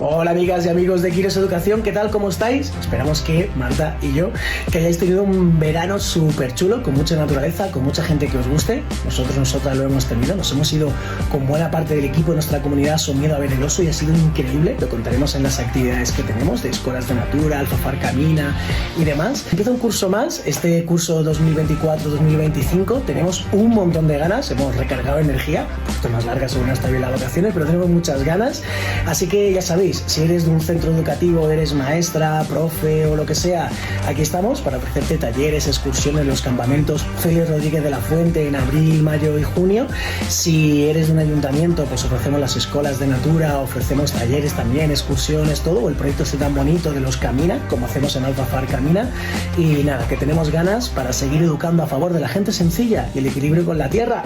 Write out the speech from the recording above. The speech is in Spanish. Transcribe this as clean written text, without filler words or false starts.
Hola amigas y amigos de Quires Educación, ¿qué tal? ¿Cómo estáis? Esperamos que Marta y yo que hayáis tenido un verano súper chulo, con mucha naturaleza, con mucha gente que os guste. Nosotras lo hemos tenido, nos hemos ido con buena parte del equipo de nuestra comunidad Somiedo a ver el oso y ha sido increíble. Lo contaremos en las actividades que tenemos de escuelas de natura, Alfafar Camina y demás. Empieza un curso más, este curso 2024-2025, tenemos un montón de ganas, hemos recargado energía, un poquito más larga según hasta bien las vacaciones, pero tenemos muchas ganas, así que ya sabéis, si eres de un centro educativo, eres maestra, profe o lo que sea, aquí estamos para ofrecerte talleres, excursiones, los campamentos Félix Rodríguez de la Fuente en abril, mayo y junio. Si eres de un ayuntamiento, pues ofrecemos las escuelas de natura, ofrecemos talleres también, excursiones, todo, el proyecto este tan bonito de los Camina, como hacemos en Alfafar Camina, y nada, que tenemos ganas para seguir educando a favor de la gente sencilla y el equilibrio con la tierra.